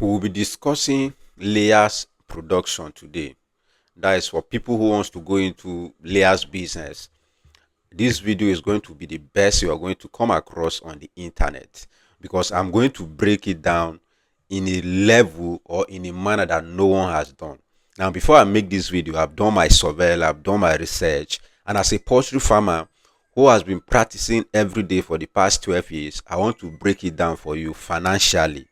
We will be discussing layers production today. That is for people who wants to go into layers business. This video is going to be the best you are going to come across on the internet, because I'm going to break it down in a level or in a manner that no one has done. Now, before I make this video, I've done my survey, I've done my research, and as a poultry farmer who has been practicing every day for the past 12 years, I want to break it down for you financially.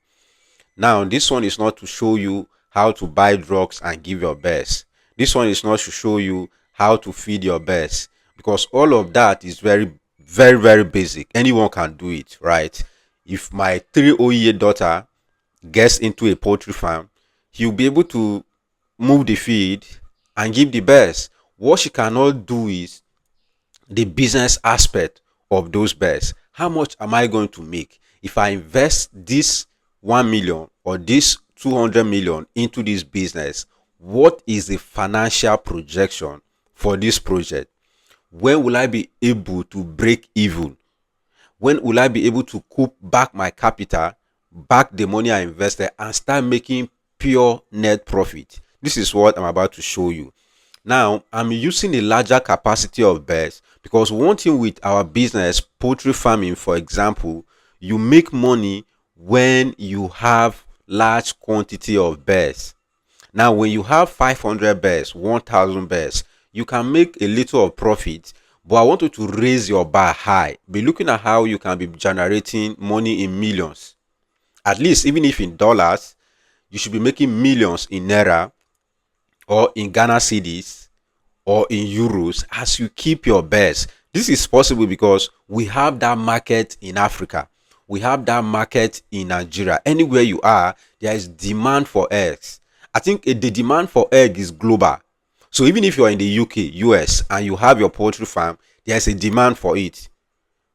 Now, this one is not to show you how to buy drugs and give your best. This one is not to show you how to feed your best, because all of that is very, very, very basic. Anyone can do it, right? If my 3-year daughter gets into a poultry farm, he'll be able to move the feed and give the best. What she cannot do is the business aspect of those bets. How much am I going to make if I invest this 1 million or this 200 million into this business? What is the financial projection for this project? When will I be able to break even? When will I be able to coup back my capital, back the money I invested, and start making pure net profit? This is what I'm about to show you. Now, I'm using a larger capacity of birds because one thing with our business, poultry farming, for example, you make money when you have large quantity of birds. Now, when you have 500 birds, 1,000 birds, you can make a little of profit, but I want you to raise your bar high. Be looking at how you can be generating money in millions. At least, even if in dollars, you should be making millions in naira or in Ghana cedis or in euros as you keep your best. This is possible because we have that market in Africa. We have that market in Nigeria. Anywhere you are, there is demand for eggs. I think the demand for egg is global. So even if you are in the UK, US, and you have your poultry farm, there is a demand for it.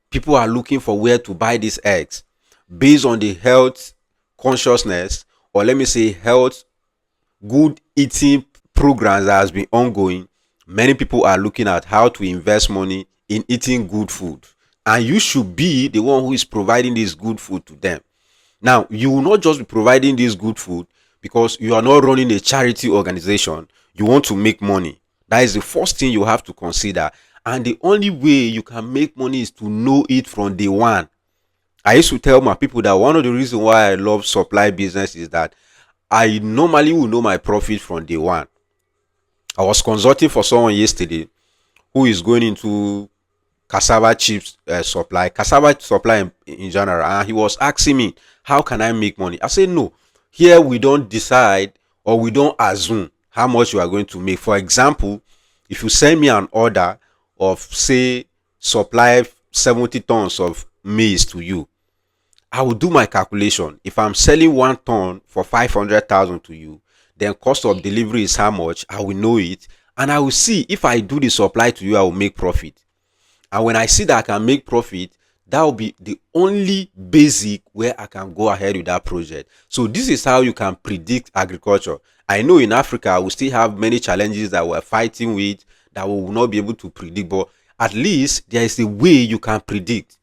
People are looking for where to buy these eggs based on the health consciousness, or let me say health good eating programs that has been ongoing. Many people are looking at how to invest money in eating good food, and you should be the one who is providing this good food to them. Now, you will not just be providing this good food because you are not running a charity organization. You want to make money. That is the first thing you have to consider, and the only way you can make money is to know it from day one. I used to tell my people that one of the reasons why I love supply business is that I normally will know my profit from day one. I was consulting for someone yesterday who is going into cassava chips cassava supply in general, and he was asking me, how can I make money? I said, no, here we don't decide or we don't assume how much you are going to make. For example, if you send me an order of, say, supply 70 tons of maize to you, I will do my calculation. If I'm selling 1 ton for 500,000 to you, then cost of delivery is how much. I will know it, and I will see if I do the supply to you, I will make profit. And when I see that I can make profit, that will be the only basic where I can go ahead with that project. So this is how you can predict agriculture. I know in Africa we still have many challenges that we're fighting with that we will not be able to predict, but at least there is a way you can predict.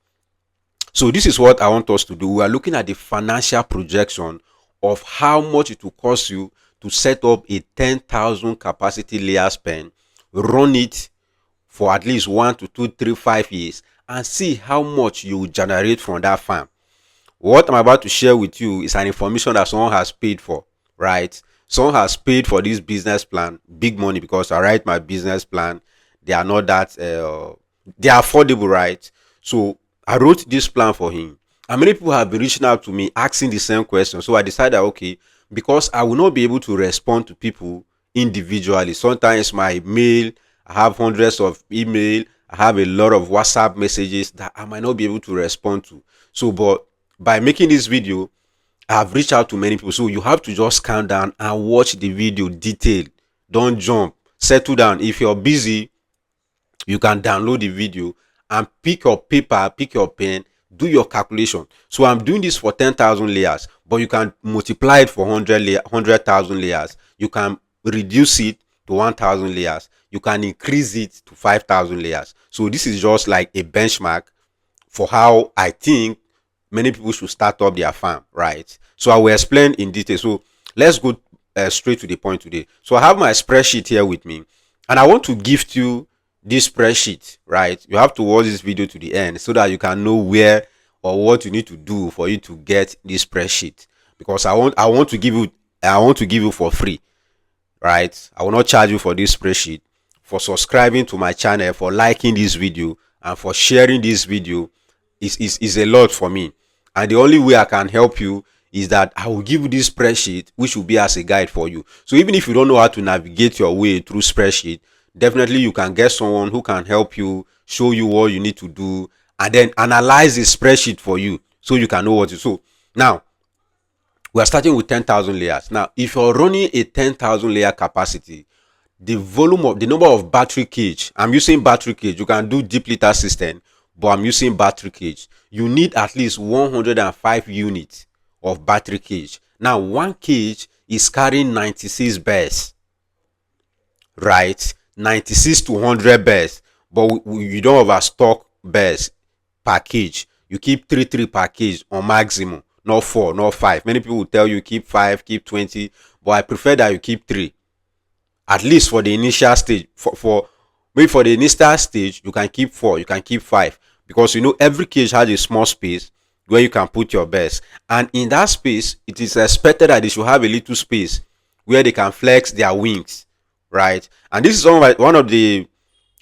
So this is what I want us to do. We are looking at the financial projection of how much it will cost you to set up a 10,000 capacity layer pen, run it for at least 1 to 2, 3, 5 years, and see how much you will generate from that farm. What I'm about to share with you is an information that someone has paid for, right? Someone has paid for this business plan, big money, because I write my business plan. They are not that, they are affordable, right? So I wrote this plan for him. And many people have been reaching out to me asking the same question. So I decided, okay, because I will not be able to respond to people individually. Sometimes my mail, I have hundreds of email, I have a lot of WhatsApp messages that I might not be able to respond to. So, but by making this video, I've reached out to many people. So you have to just calm down and watch the video detailed. Don't jump. Settle down. If you're busy, you can download the video and pick your paper, pick your pen, do your calculation. So I'm doing this for 10,000 layers, but you can multiply it for 100,000 layers. You can reduce it to 1,000 layers. You can increase it to 5,000 layers. So this is just like a benchmark for how I think many people should start up their farm, right? So I will explain in detail. So let's go straight to the point today. So I have my spreadsheet here with me, and I want to gift you this spreadsheet, right? You have to watch this video to the end so that you can know where or what you need to do for you to get this spreadsheet, because I want to give you for free, right? I will not charge you for this spreadsheet, for subscribing to my channel, for liking this video, and for sharing this video. Is a lot for me. And the only way I can help you is that I will give you this spreadsheet, which will be as a guide for you. So even if you don't know how to navigate your way through spreadsheet, definitely you can get someone who can help you, show you what you need to do, and then analyze the spreadsheet for you so you can know what to. So now we are starting with 10,000 layers. Now, if you're running a 10,000 layer capacity, the number of battery cage, I'm using battery cage. You can do deep litter system, but I'm using battery cage. You need at least 105 units of battery cage. Now, one cage is carrying 96 bears, right? 96 to 100 bears, but you don't overstock bears per cage. You keep three per cage on maximum, not 4, not 5. Many people will tell you keep 5, keep 20, but I prefer that you keep 3, at least for the initial stage. For maybe for the initial stage you can keep 4, you can keep 5, because you know every cage has a small space where you can put your birds, and in that space it is expected that they should have a little space where they can flex their wings, right? And this is one of the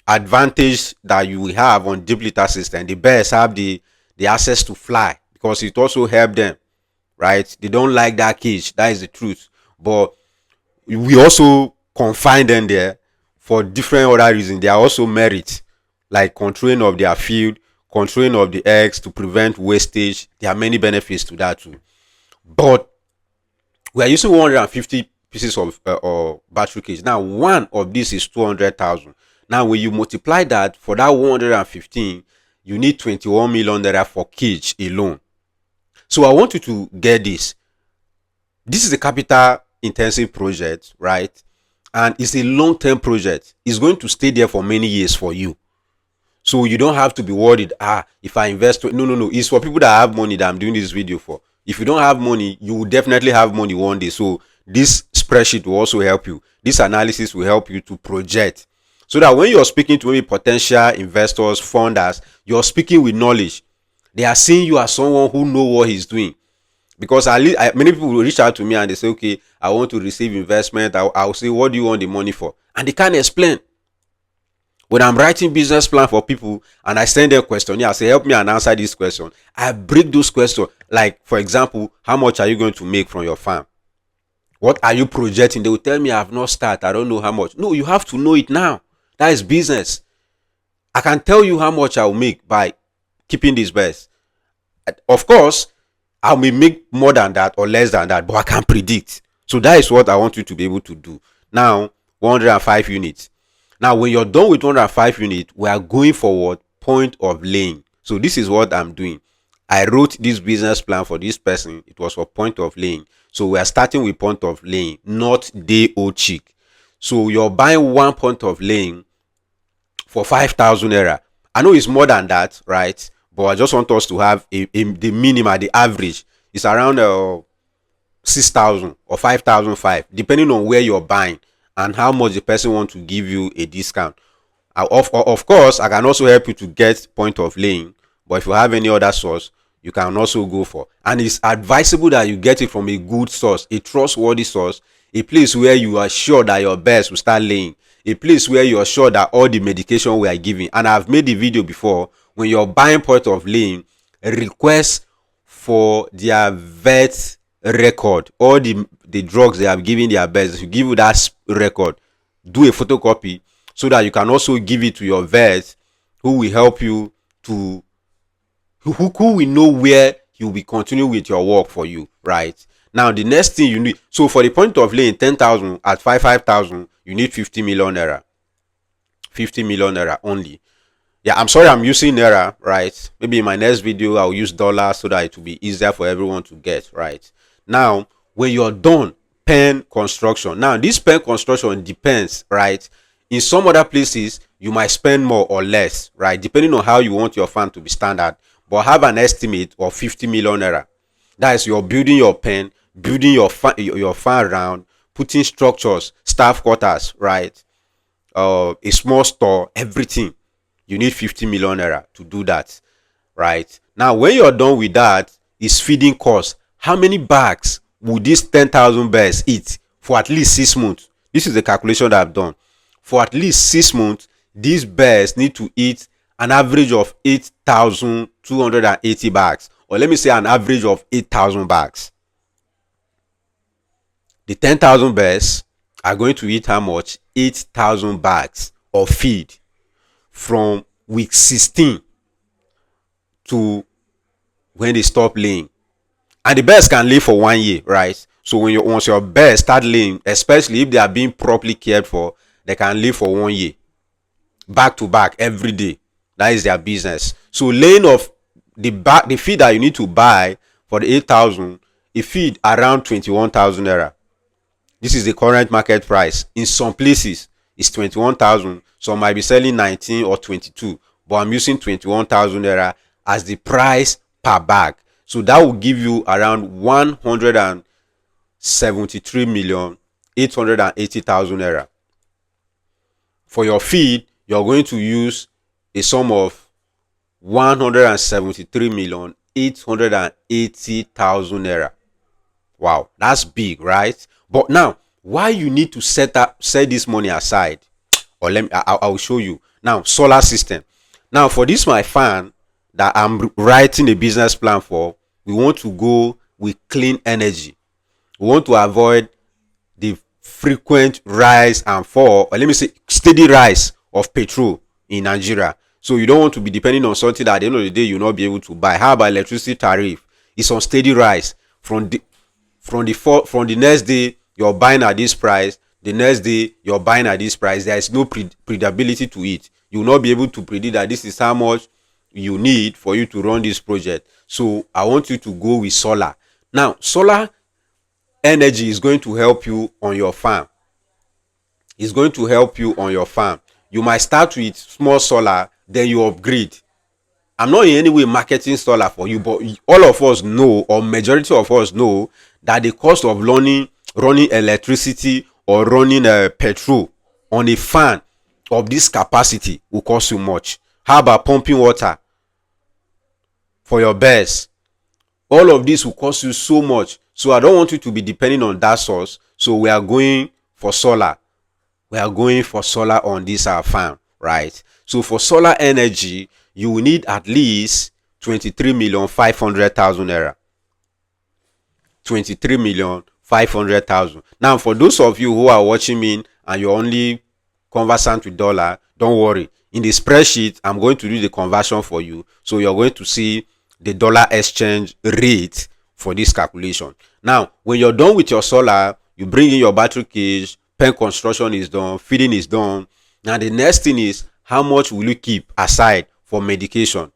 advantage that you will have on deep litter system. The birds have the access to fly, because it also help them, right? They don't like that cage, that is the truth, but we also confine them there for different other reasons. They are also merit, like controlling of their field, controlling of the eggs to prevent wastage. There are many benefits to that too. But we are using 150 pieces of battery cage. Now, one of this is 200,000. Now, when you multiply that for that 115, you need 21 million naira for cage alone. So I want you to get this. This is a capital intensive project, right? And it's a long-term project. It's going to stay there for many years for you. So you don't have to be worried, if I invest. No. It's for people that have money that I'm doing this video for. If you don't have money, you will definitely have money one day. So this spreadsheet will also help you. This analysis will help you to project, so that when you're speaking to maybe potential investors, funders, you're speaking with knowledge. They are seeing you as someone who know what he's doing. Because many people will reach out to me and they say, okay, I want to receive investment. I'll say, what do you want the money for? And they can't explain. When I'm writing business plan for people and I send them questionnaire, I say, help me and answer this question. I break those questions. Like, for example, how much are you going to make from your farm? What are you projecting? They will tell me I have not started. I don't know how much. No, you have to know it now. That is business. I can tell you how much I will make by keeping these birds. Of course, I may make more than that or less than that, but I can predict. So that is what I want you to be able to do. Now, 105 units. Now, when you're done with 105 units, we are going forward point of laying. So this is what I'm doing. I wrote this business plan for this person. It was for point of laying. So we are starting with point of laying, not day old chick. So you're buying one point of laying for 5,000 naira. I know it's more than that, right? But I just want us to have the minimum, the average is around 6,000 or 5,005, depending on where you're buying and how much the person wants to give you a discount. Of course, I can also help you to get point of laying, but if you have any other source, you can also go for. And it's advisable that you get it from a good source, a trustworthy source, a place where you are sure that your birds will start laying, a place where you are sure that all the medication we are giving. And I've made the video before. When you're buying point of laying, request for their vet record, all the drugs they have given their birds. To give you that record, do a photocopy so that you can also give it to your vet, who will help you to who will know where he will be continuing with your work for you, right? Now the next thing you need, so for the point of laying 10,000 at 5,000, you need 50 million naira. 50 million naira only. Yeah, I'm sorry I'm using naira, right? Maybe in my next video I'll use dollars so that it will be easier for everyone to get, right? Now when you're done, pen construction. Now this pen construction depends, right? In some other places you might spend more or less, right, depending on how you want your farm to be standard. But have an estimate of 50 million naira. That is, you're building your pen, building your farm around, putting structures, staff quarters, right? A small store, everything. You need 50 million naira to do that, right? Now, when you're done with that, is feeding cost. How many bags would these 10,000 birds eat for at least 6 months? This is the calculation that I've done. For at least 6 months, these birds need to eat an average of 8,280 bags, or let me say an average of 8,000 bags. The 10,000 birds are going to eat how much? 8,000 bags of feed from week 16 to when they stop laying. And the birds can lay for 1 year, right? So once your birds start laying, especially if they are being properly cared for, they can lay for 1 year, back to back every day. That is their business. So laying of the feed that you need to buy for the 8,000, a feed around 21,000 naira. This is the current market price. In some places, it's 21,000. Some might be selling 19 or 22, but I'm using 21,000 naira as the price per bag. So that will give you around 173,880,000 naira. For your feed, you're going to use a sum of 173,880,000 naira. Wow, that's big, right? But now, why you need to set this money aside, or I'll show you. Now, solar system. Now, for this my fan that I'm writing a business plan for, we want to go with clean energy. We want to avoid the frequent rise and fall, or let me say steady rise of petrol in Nigeria. So you don't want to be depending on something that at the end of the day you'll not be able to buy. How about electricity tariff? It's on steady rise. From the next day you're buying at this price, the next day you're buying at this price. There is no predictability to it. You will not be able to predict that this is how much you need for you to run this project. So I want you to go with solar. Now, solar energy is going to help you on your farm. It's going to help you on your farm. You might start with small solar, then you upgrade. I'm not in any way marketing solar for you, but all of us know, or majority of us know, that the cost of running electricity or running petrol on a fan of this capacity will cost you much. How about pumping water for your birds? All of this will cost you so much. So I don't want you to be depending on that source. So we are going for solar. We are going for solar on this our farm, right? So for solar energy, you will need at least 23,500,000 naira. 23,500,000. Now, for those of you who are watching me and you're only conversant with dollar, don't worry. In the spreadsheet, I'm going to do the conversion for you. So you're going to see the dollar exchange rate for this calculation. Now, when you're done with your solar, you bring in your battery cage, pen construction is done, feeding is done. Now, the next thing is, how much will you keep aside for medication?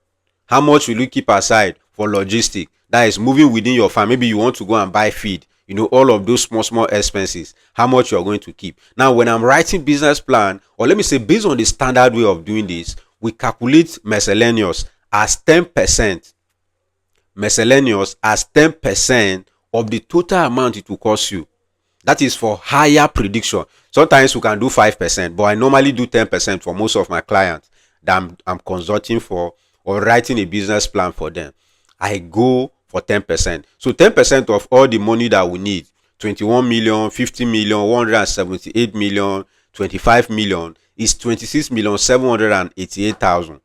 How much will you keep aside for logistics? That is moving within your farm. Maybe you want to go and buy feed. You know, all of those small expenses, how much you're going to keep. Now, when I'm writing business plan, or let me say based on the standard way of doing this, we calculate miscellaneous as 10%. Miscellaneous as 10% of the total amount it will cost you. That is for higher prediction. Sometimes we can do 5%, but I normally do 10% for most of my clients that I'm consulting for or writing a business plan for them. I go for 10%. So 10% of all the money that we need, 21 million, 50 million, 178 million, 25 million, is 26,788,000.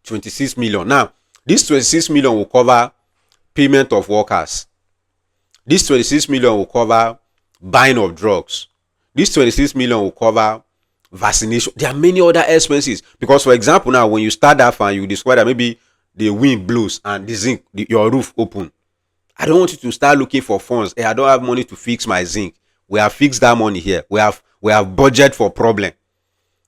26 million. Now, this 26 million will cover payment of workers. This 26 million will cover buying of drugs. This 26 million will cover vaccination. There are many other expenses. Because, for example, now when you start that farm, you discover that maybe the wind blows and the zinc, your roof open. I don't want you to start looking for funds. Hey, I don't have money to fix my zinc. We have fixed that money here. We have budget for problem.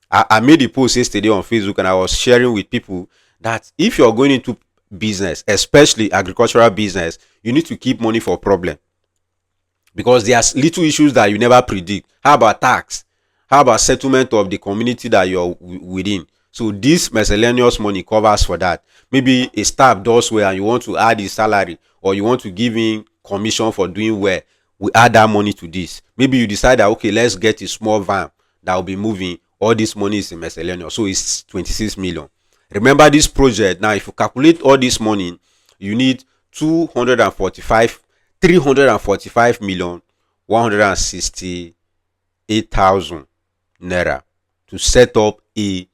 I made a post yesterday on Facebook and I was sharing with people that if you're going into business, especially agricultural business, you need to keep money for problem. Because there's little issues that you never predict. How about tax? How about settlement of the community that you're within? So this miscellaneous money covers for that. Maybe a staff does well and you want to add his salary, or you want to give him commission for doing well, we add that money to this. Maybe you decide that, okay, let's get a small van that will be moving. All this money is in miscellaneous, so it's 26 million. Remember this project now, if you calculate all this money, you need 345 million 168,000 naira to set up a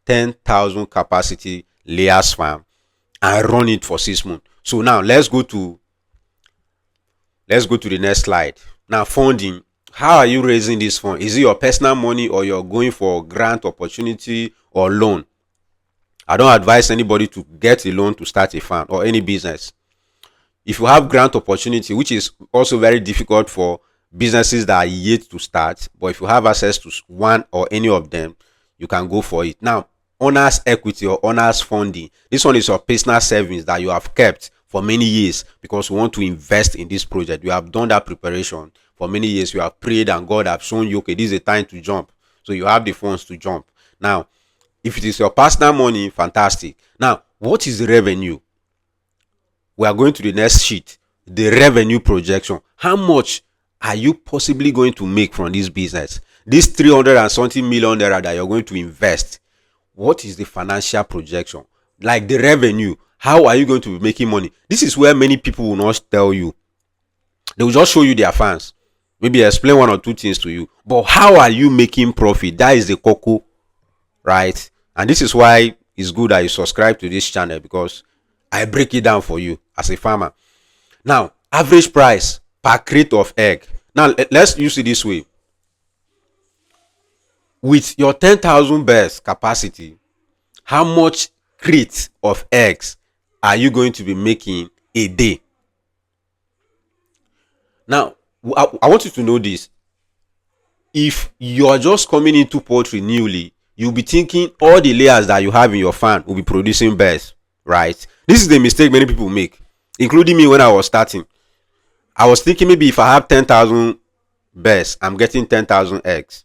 10,000 capacity layers farm and run it for 6 months. So now let's go to the next slide. Now, funding. How are you raising this fund? Is it your personal money, or you're going for grant opportunity or loan? I don't advise anybody to get a loan to start a farm or any business. If you have grant opportunity, which is also very difficult for businesses that are yet to start, but if you have access to one or any of them, you can go for it. Now, owners equity or owners funding. This one is your personal savings that you have kept for many years because you want to invest in this project. You have done that preparation for many years. You have prayed and God have shown you, okay, this is a time to jump. So you have the funds to jump. Now, if it is your personal money, fantastic. Now, what is the revenue? We are going to the next sheet. The revenue projection. How much are you possibly going to make from this business? This 300 and something million naira that you're going to invest. What is the financial projection? Like the revenue. How are you going to be making money? This is where many people will not tell you. They will just show you their fans. Maybe explain one or two things to you. But how are you making profit? That is the cocoa, right? And this is why it's good that you subscribe to this channel, because I break it down for you as a farmer. Now, average price per crate of egg. Now, let's use it this way. With your 10,000 birds capacity, how much crate of eggs are you going to be making a day? Now, I want you to know this. If you are just coming into poultry newly, you'll be thinking all the layers that you have in your farm will be producing birds, right? This is the mistake many people make, including me when I was starting. I was thinking maybe if I have 10,000 birds, I'm getting 10,000 eggs.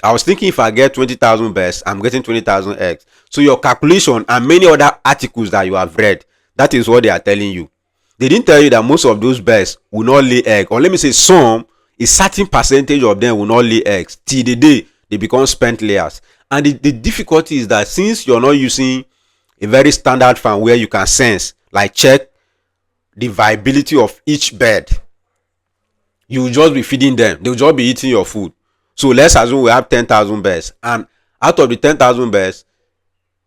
I was thinking if I get 20,000 birds, I'm getting 20,000 eggs. So your calculation and many other articles that you have read, that is what they are telling you. They didn't tell you that most of those birds will not lay egg, or let me say some, a certain percentage of them will not lay eggs till the day they become spent layers. And the difficulty is that since you're not using a very standard farm where you can sense, like check the viability of each bird, you will just be feeding them. They will just be eating your food. So let's assume we have 10,000 birds, and out of the 10,000 birds,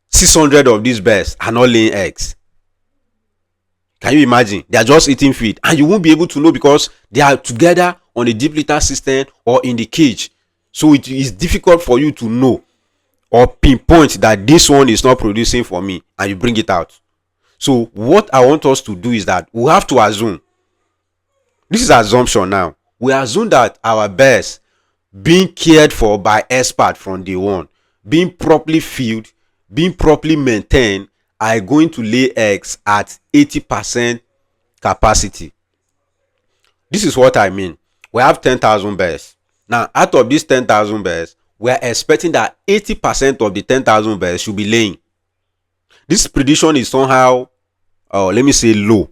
600 of these birds are not laying eggs. Can you imagine? They are just eating feed, and you won't be able to know because they are together on the deep litter system or in the cage. So it is difficult for you to know or pinpoint that this one is not producing for me, and you bring it out. So what I want us to do is that we have to assume, this is assumption now, we assume that our birds being cared for by experts from day one, being properly fed, being properly maintained, are going to lay eggs at 80% capacity. This is what I mean. We have 10,000 birds. Now, out of these 10,000 birds, we are expecting that 80% of the 10,000 birds should be laying. This prediction is somehow, let me say, low.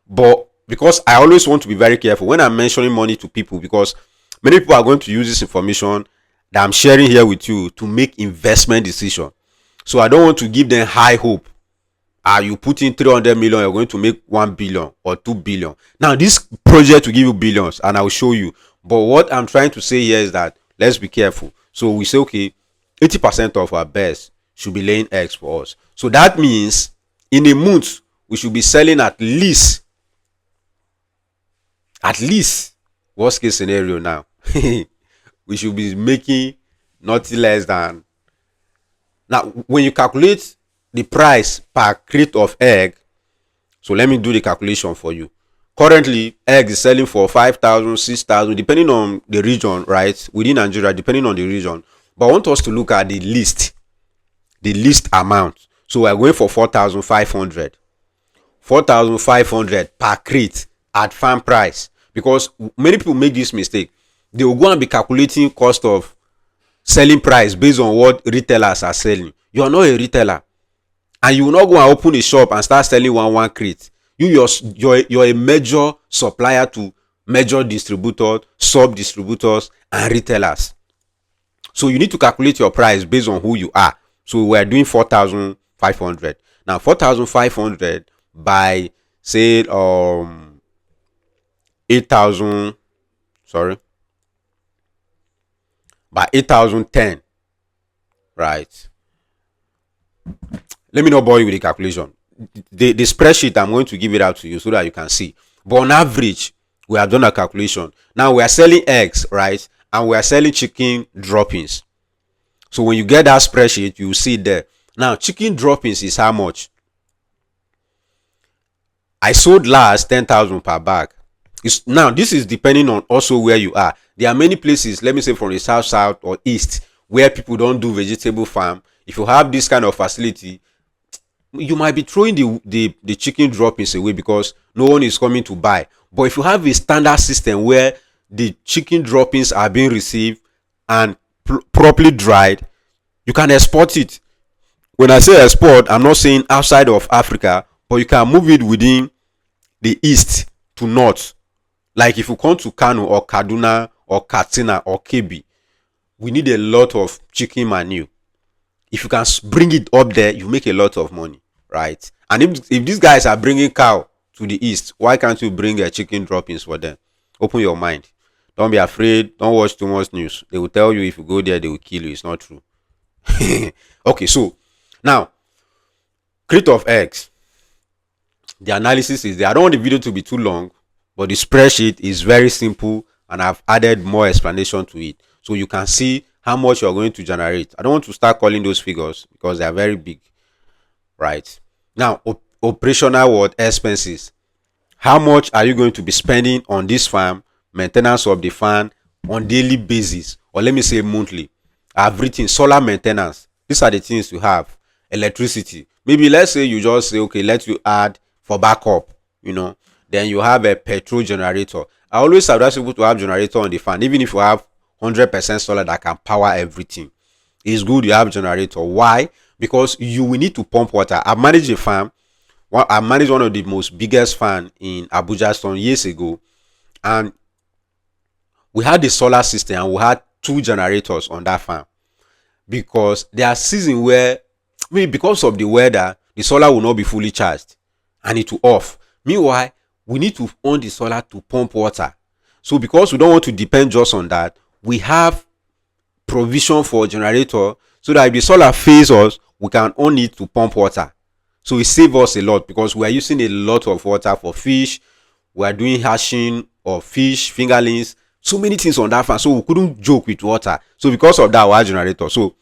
But because I always want to be very careful when I'm mentioning money to people, because many people are going to use this information that I'm sharing here with you to make investment decision. So I don't want to give them high hope. You put in 300 million, you're going to make 1 billion or 2 billion. Now, this project will give you billions, and I'll show you. But what I'm trying to say here is that let's be careful. So we say, okay, 80% of our birds should be laying eggs for us. So that means in a month, we should be selling at least, worst case scenario now, we should be making nothing less than, now when you calculate the price per crate of egg, so let me do the calculation for you. Currently, egg is selling for 5,000, 6,000, depending on the region, right? Within Nigeria, depending on the region. But I want us to look at the least amount. So we are going for 4,500. 4,500 per crate at farm price. Because many people make this mistake. They will go and be calculating cost of selling price based on what retailers are selling. You are not a retailer. And you will not go and open a shop and start selling one crate. You're a major supplier to major distributors, sub distributors, and retailers. So you need to calculate your price based on who you are. So we're doing 4,500. Now 4,500 by say 8,000, sorry, by 8,010, right? Let me not bore you with the calculation. The spreadsheet, I'm going to give it out to you so that you can see. But on average, we have done a calculation. Now we are selling eggs, right? And we are selling chicken droppings. So when you get that spreadsheet, you see there. Now chicken droppings is how much? I sold last 10,000 per bag. Now this is depending on also where you are. There are many places, let me say from the south or east, where people don't do vegetable farm. If you have this kind of facility, you might be throwing the chicken droppings away because no one is coming to buy. But if you have a standard system where the chicken droppings are being received and properly dried, you can export it. When I say export, I'm not saying outside of Africa, but you can move it within the east to north. Like if you come to Kano or Kaduna or Katsina or Kebbi, we need a lot of chicken manure. If you can bring it up there, you make a lot of money, right? And if these guys are bringing cow to the east, why can't you bring a chicken droppings for them? Open your mind. Don't be afraid. Don't watch too much news. They will tell you if you go there, they will kill you. It's not true. Okay, so now, crate of eggs. The analysis is there. I don't want the video to be too long, but the spreadsheet is very simple and I've added more explanation to it. So you can see how much you're going to generate. I don't want to start calling those figures because they are very big, right? Now, operational expenses. How much are you going to be spending on this farm, maintenance of the farm on daily basis, or let me say monthly? I've written solar maintenance. These are the things you have. Electricity. Maybe let's say you just say, okay, let you add for backup, then you have a petrol generator. I always advise people to have generator on the farm, even if you have 100% solar that can power everything. It's good you have generator. Why? Because you will need to pump water. I managed a farm. I managed one of the most biggest farm in Abuja some years ago, and we had the solar system and we had 2 generators on that farm because there are seasons where maybe because of the weather the solar will not be fully charged and it will off. Meanwhile, we need to on the solar to pump water. So because we don't want to depend just on that, we have provision for a generator so that if the solar fails us, we can on it to pump water. So it saves us a lot because we are using a lot of water for fish. We are doing hashing of fish, fingerlings, so many things on that farm. So we couldn't joke with water. So because of that, we have generator. So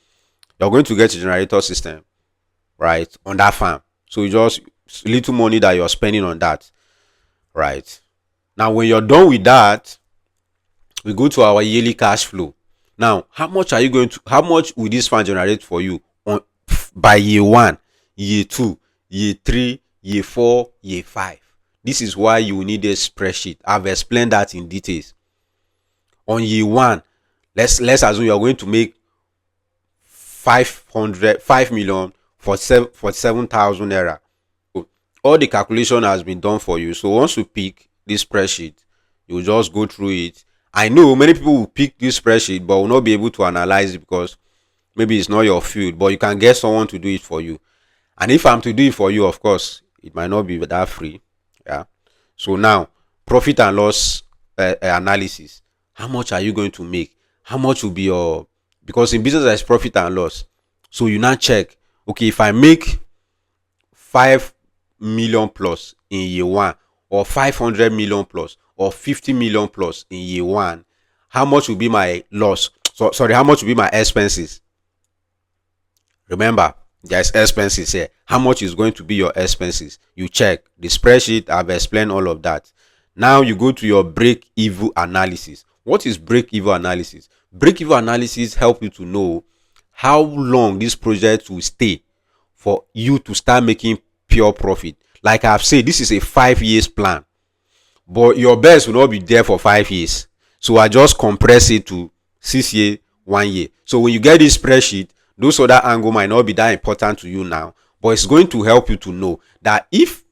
you're going to get a generator system, right, on that farm. So you just little money that you're spending on that, right? Now when you're done with that, we go to our yearly cash flow. Now how much will this farm generate for you on by year 1, year 2, year 3, year 4, year 5? This is why you need a spreadsheet. I've explained that in details. On year 1, let's assume you're going to make 5 million for 47,000 naira. So all the calculation has been done for you. So once you pick this spreadsheet, you just go through it. I know many people will pick this spreadsheet but will not be able to analyze it because maybe it's not your field, but you can get someone to do it for you. And if I'm to do it for you, of course it might not be that free. Yeah. So now, profit and loss analysis. How much are you going to make? How much will be your, because in business there's profit and loss. So you now check, okay, if I make 5 million plus in year 1, or 500 million plus, or 50 million plus in year 1, how much will be my loss? How much will be my expenses? Remember, there's expenses here. How much is going to be your expenses? You check the spreadsheet. I've explained all of that. Now you go to your break-even analysis. What is break-even analysis? Break-even analysis help you to know how long this project will stay for you to start making pure profit. Like I've said, this is a 5 years plan, but your best will not be there for 5 years. So I just compress it to 6 years, 1 year. So when you get this spreadsheet, those other angle might not be that important to you now, but it's going to help you to know that if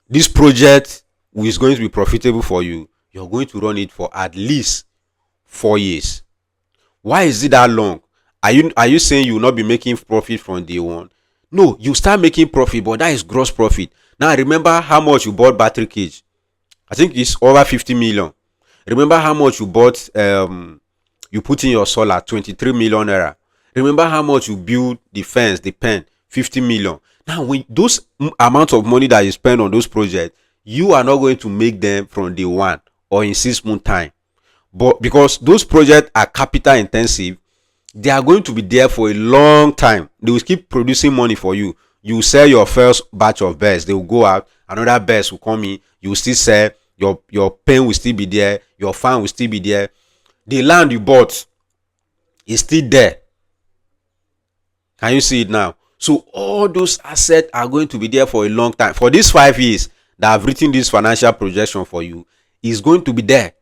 this project is going to be profitable for you, you're going to run it for at least 4 years. Why is it that long? Are you saying you will not be making profit from day one? No, you start making profit, but that is gross profit. Now remember how much you bought battery cage. I think it's over 50 million. Remember how much you bought you put in your solar, 23 million naira. Remember how much you build the fence, the pen, 50 million. Now when those amount of money that you spend on those projects, you are not going to make them from day one or in 6 months time. But because those projects are capital intensive, they are going to be there for a long time. They will keep producing money for you. You sell your first batch of birds, they will go out, another birds will come in, you will still sell, your pen will still be there, your farm will still be there, the land you bought is still there. Can you see it now? So all those assets are going to be there for a long time. For these 5 years that I've written this financial projection for you, is going to be there.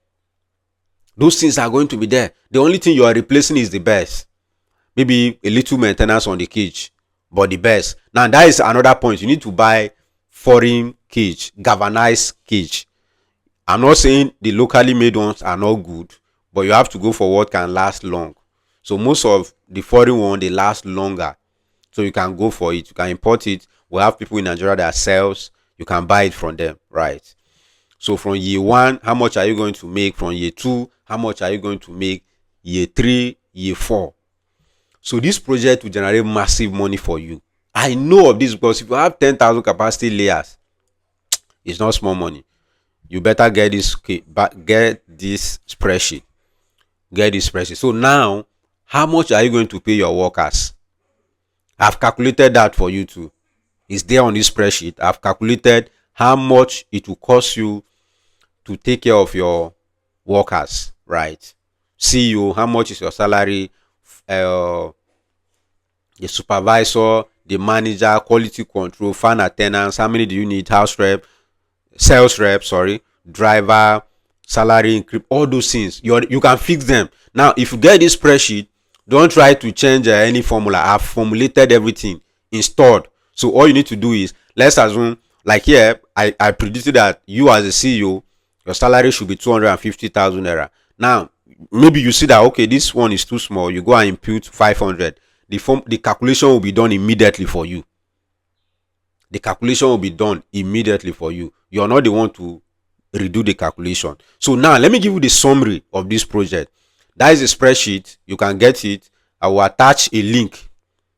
Those things are going to be there. The only thing you are replacing is the birds. Maybe a little maintenance on the cage, but the best. Now that is another point. You need to buy foreign cage, galvanized cage. I'm not saying the locally made ones are not good, but you have to go for what can last long. So most of the foreign one, they last longer. So you can go for it. You can import it. We have people in Nigeria that sells. You can buy it from them, right? So from year one, how much are you going to make? From year two, how much are you going to make? Year three, year four. So this project will generate massive money for you. I know of this because if you have 10,000 capacity layers, it's not small money. You better get this spreadsheet. Get this spreadsheet. So now, how much are you going to pay your workers? I've calculated that for you too. It's there on this spreadsheet. I've calculated how much it will cost you to take care of your workers, right? CEO, how much is your salary? The supervisor, the manager, quality control, fan attendance, how many do you need? House rep, sales rep, sorry, driver, salary increase, all those things. You can fix them. Now, if you get this spreadsheet, don't try to change any formula. I've formulated everything, installed. So all you need to do is, let's assume, like here, I predicted that you as a CEO, your salary should be 250,000 naira. Now, maybe you see that, okay, this one is too small. You go and impute 500. The calculation will be done immediately for you. The calculation will be done immediately for you. You are not the one to redo the calculation. So now let me give you the summary of this project. That is a spreadsheet. You can get it. I will attach a link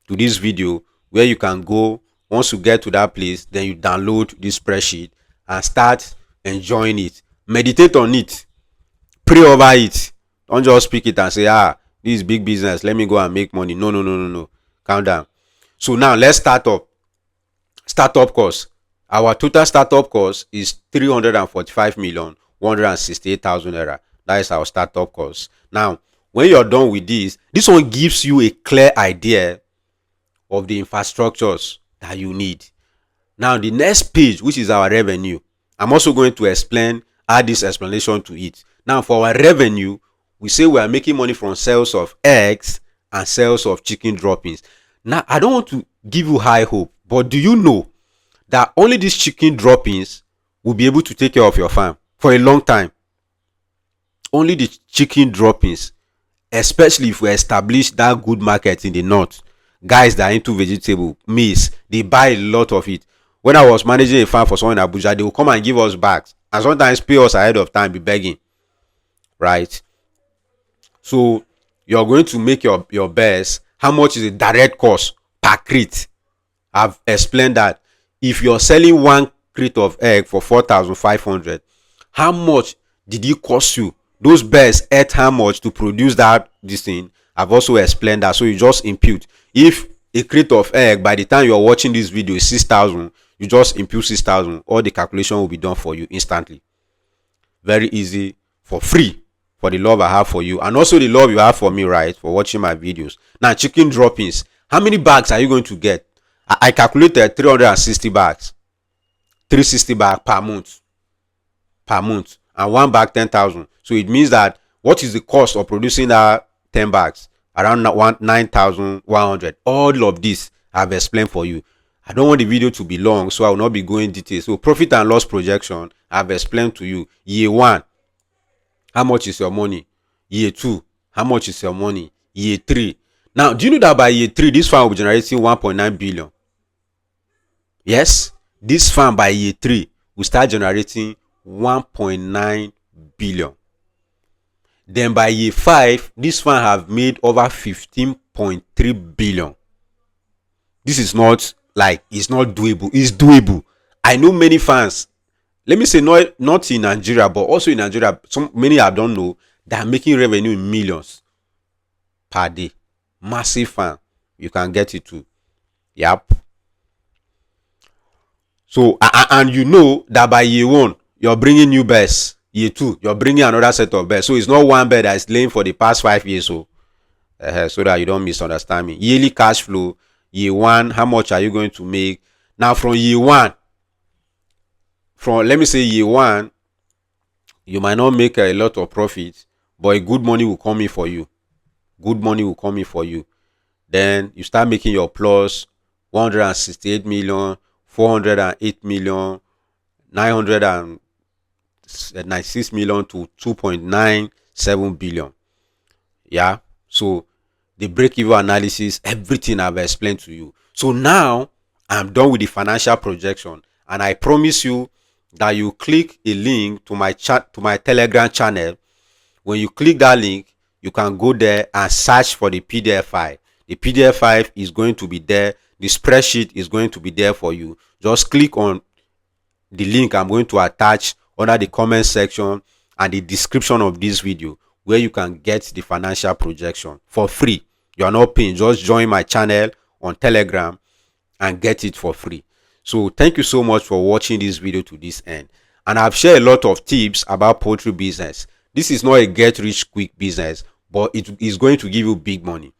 to this video where you can go. Once you get to that place, then you download this spreadsheet and start enjoying it. Meditate on it. Pray over it. Don't just speak it and say, this is big business, let me go and make money. No. Calm down. So now let's start up. Startup cost. Our total startup cost is 345,168,000 naira. That is our startup cost. Now, when you're done with this one gives you a clear idea of the infrastructures that you need. Now, the next page, which is our revenue, I'm also going to add this explanation to it. Now, for our revenue, we say we are making money from sales of eggs and sales of chicken droppings. Now, I don't want to give you high hope, but do you know that only these chicken droppings will be able to take care of your farm for a long time? Only the chicken droppings, especially if we establish that good market in the north. Guys that are into vegetable, maize, they buy a lot of it. When I was managing a farm for someone in Abuja, they will come and give us bags and sometimes pay us ahead of time, be begging, right? So you're going to make your best. How much is the direct cost per crate? I've explained that. If you're selling one crate of egg for 4,500, how much did it cost you? Those birds ate how much to produce this thing? I've also explained that. So you just impute. If a crate of egg, by the time you're watching this video, is 6,000, you just impute 6,000. All the calculation will be done for you instantly. Very easy, for free, for the love I have for you, and also the love you have for me, right, for watching my videos. Now, chicken droppings. How many bags are you going to get? I calculated 360 bags. 360 bags per month. And one bag 10,000. So it means that what is the cost of producing that 10 bags? Around 9,100. All of this I've explained for you. I don't want the video to be long, so I will not be going details. So profit and loss projection, I've explained to you. Year 1, how much is your money? Year 2, how much is your money? Year 3. Now, do you know that by year 3, this farm will be generating 1.9 billion? Yes, this farm by year 3 will start generating 1.9 billion. Then by year 5, this farm have made over 15.3 billion. This is not like it's not doable. It's doable. I know many fans. Let me say not in Nigeria, but also in Nigeria, many I don't know that are making revenue in millions per day. Massive fan. You can get it too. Yep. So and you know that by year 1, you're bringing new birds. Year 2, you're bringing another set of birds. So it's not one bird that is laying for the past 5 years. So that you don't misunderstand me. Yearly cash flow. Year 1, how much are you going to make? Now from year 1, let me say year 1, you might not make a lot of profit, but a good money will come in for you. Good money will come in for you. Then you start making your plus 168 million, 408 million, 996 million to 2.97 billion. Yeah. So the break-even analysis, everything I've explained to you. So now I'm done with the financial projection, and I promise you that you click a link to my Telegram channel. When you click that link, you can go there and search for the PDF file. The PDF file is going to be there. The spreadsheet is going to be there for you. Just click on the link I'm going to attach under the comment section and the description of this video, where you can get the financial projection for free. You are not paying. Just join my channel on Telegram and get it for free. So thank you so much for watching this video to this end. And I've shared a lot of tips about poultry business. This is not a get rich quick business, but it is going to give you big money.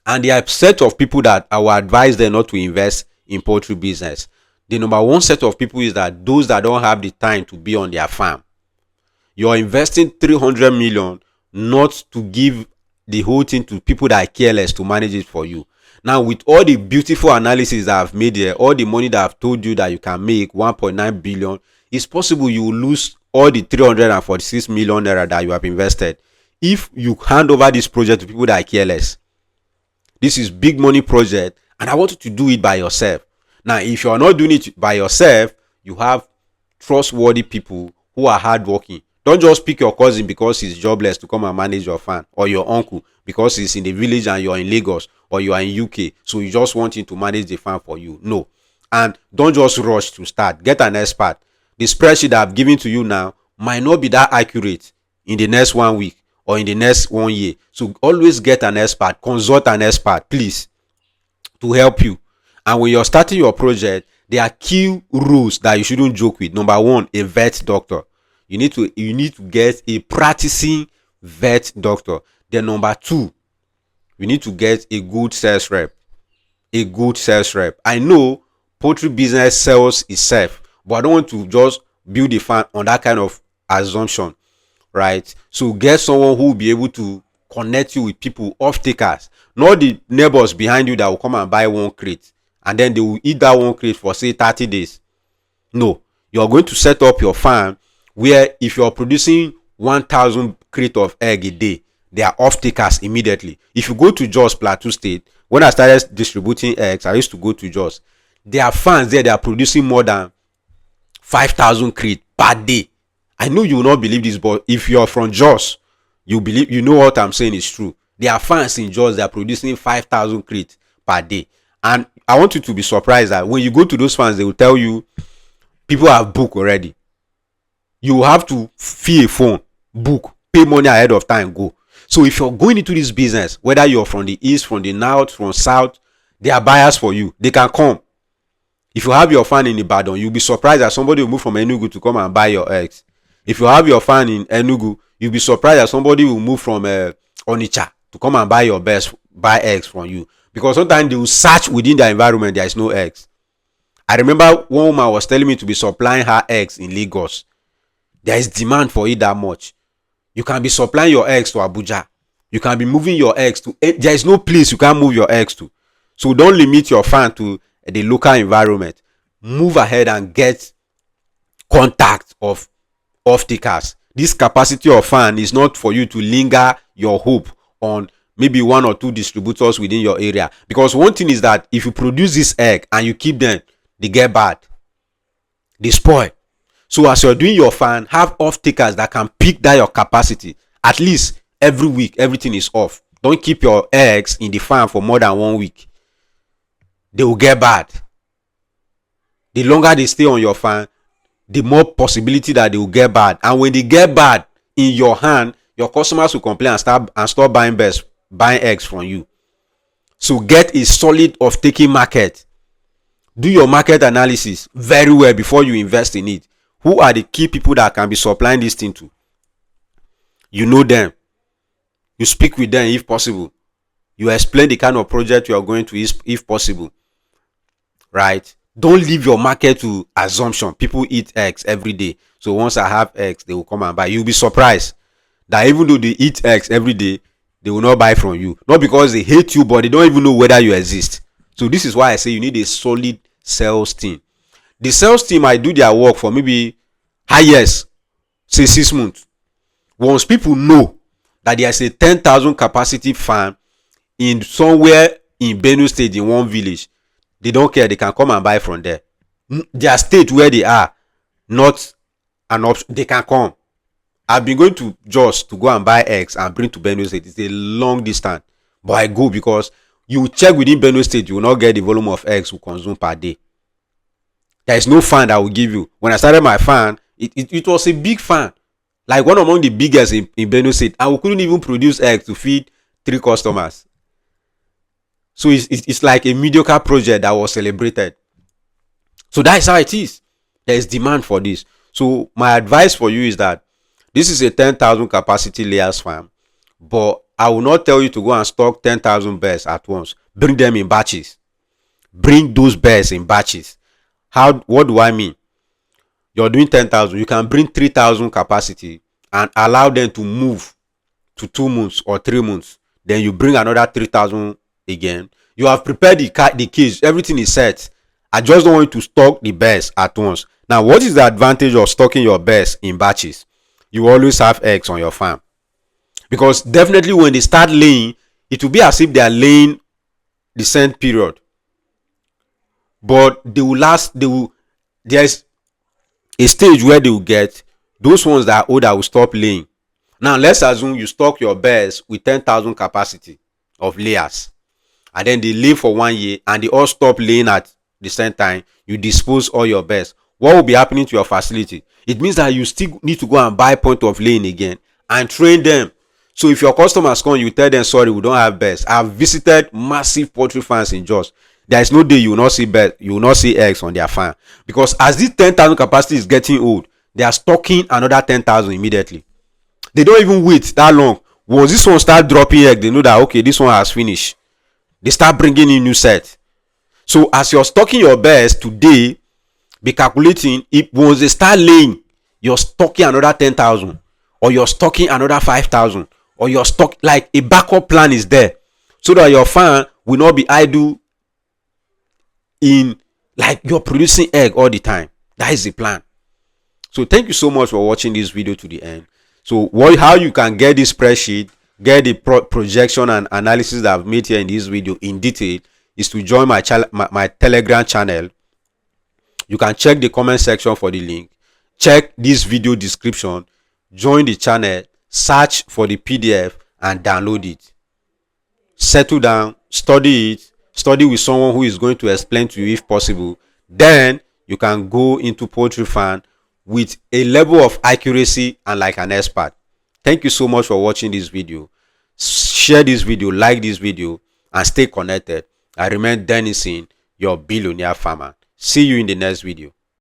And there are a set of people that I will advise them not to invest in poultry business. The number one set of people is that those that don't have the time to be on their farm. You're investing 300 million not to give the whole thing to people that are careless to manage it for you. Now, with all the beautiful analysis that I've made here, all the money that I've told you that you can make 1.9 billion, it's possible you will lose all the 346 million naira that you have invested if you hand over this project to people that are careless. This is big money project, and I want you to do it by yourself. Now, if you are not doing it by yourself, you have trustworthy people who are hardworking. Don't just pick your cousin because he's jobless to come and manage your farm, or your uncle because he's in the village and you're in Lagos, or you are in UK, so you just want him to manage the farm for you. No. And don't just rush to start. Get an expert. The spreadsheet that I've given to you now might not be that accurate in the next 1 week or in the next 1 year. So always get an expert. Consult an expert, please, to help you. And when you're starting your project, there are key rules that you shouldn't joke with. Number 1, a vet doctor. You need to get a practicing vet doctor. Then number 2, you need to get a good sales rep. A good sales rep. I know poultry business sells itself, but I don't want to just build a farm on that kind of assumption, right? So get someone who will be able to connect you with people, off takers, not the neighbors behind you that will come and buy 1 crate and then they will eat that 1 crate for say 30 days. No, you are going to set up your farm where if you are producing 1,000 crate of egg a day, they are off takers immediately. If you go to Jos Plateau State, when I started distributing eggs, I used to go to Jos. There are farms there that are producing more than 5,000 crate per day. I know you will not believe this, but if you are from Jos, you know what I'm saying is true. There are farms in Jos that are producing 5,000 crate per day. And I want you to be surprised that when you go to those farms, they will tell you people have booked already. You have to fill a phone, book, pay money ahead of time, go. So if you're going into this business, whether you're from the east, from the north, from south, there are buyers for you. They can come. If you have your farm in Ibadan, you'll be surprised that somebody will move from Enugu to come and buy your eggs. If you have your farm in Enugu, you'll be surprised that somebody will move from Onitsha to come and buy eggs from you. Because sometimes they will search within their environment, there is no eggs. I remember one woman was telling me to be supplying her eggs in Lagos. There is demand for it that much. You can be supplying your eggs to Abuja. You can be moving your eggs to. There is no place you can't move your eggs to. So don't limit your farm to the local environment, move ahead and get contact of off-takers. This capacity of fan is not for you to linger your hope on maybe one or two distributors within your area, because one thing is that if you produce this egg and you keep them, they get bad, they spoil. So as you're doing your fan, have off-takers that can pick that your capacity. At least every week, everything is off. Don't keep your eggs in the fan for more than 1 week. They will get bad. The longer they stay on your fan, the more possibility that they will get bad. And when they get bad in your hand, your customers will complain and stop buying eggs from you. So get a solid off-taking market. Do your market analysis very well before you invest in it. Who are the key people that can be supplying this thing to? You know them. You speak with them if possible. You explain the kind of project you are going to if possible. Right? Don't leave your market to assumption. People eat eggs every day. So once I have eggs, they will come and buy. You'll be surprised that even though they eat eggs every day, they will not buy from you. Not because they hate you, but they don't even know whether you exist. So this is why I say you need a solid sales team. The sales team might do their work for maybe highest, say 6 months. Once people know that there is a 10,000 capacity farm in somewhere in Benue State in one village, they don't care. They can come and buy from there. Their state where they are, not an option. They can come. I've been going to Jos to go and buy eggs and bring to Benue State. It's a long distance, but I go because you check within Benue State, you will not get the volume of eggs we consume per day. There is no fan that will give you. When I started my fan, it was a big fan, like one among the biggest in Benue State, and we couldn't even produce eggs to feed 3 customers. So it's like a mediocre project that was celebrated. So that's how it is. There is demand for this. So my advice for you is that this is a 10,000 capacity layers farm, but I will not tell you to go and stock 10,000 birds at once. Bring them in batches. Bring those birds in batches. What do I mean? You're doing 10,000. You can bring 3,000 capacity and allow them to move to 2 months or 3 months. Then you bring another 3,000 again. You have prepared the cage. Everything is set. I just don't want you to stock the birds at once. Now, what is the advantage of stocking your birds in batches? You always have eggs on your farm, because definitely when they start laying, it will be as if they are laying the same period, but they will last. There's a stage where they will get those ones that are older will stop laying. Now let's assume you stock your birds with 10,000 capacity of layers, and then they lay for 1 year and they all stop laying at the same time. You dispose all your birds. What will be happening to your facility? It means that you still need to go and buy point of laying again and train them. So if your customers come, you tell them, sorry, we don't have birds. I've visited massive poultry farms in Jos. There is no day you will not see birds, you will not see eggs on their farm, because as this 10,000 capacity is getting old, they are stocking another 10,000 immediately. They don't even wait that long. Once this one start dropping egg, they know that okay, this one has finished. They start bringing in new set. So as you're stocking your birds today, be calculating if once they start laying, you're stocking another 10,000, or you're stocking another 5,000, or you're stock, like a backup plan is there, so that your farm will not be idle in, like you're producing egg all the time. That is the plan. So thank you so much for watching this video to the end. So how you can get this spreadsheet, get the projection and analysis that I've made here in this video in detail, is to join my Telegram channel. You can check the comment section for the link. Check this video description. Join the channel. Search for the PDF and download it. Settle down. Study it. Study with someone who is going to explain to you if possible. Then you can go into poultry farm with a level of accuracy and like an expert. Thank you so much for watching this video. Share this video, like this video, and stay connected. I remain Dennison, your billionaire farmer. See you in the next video.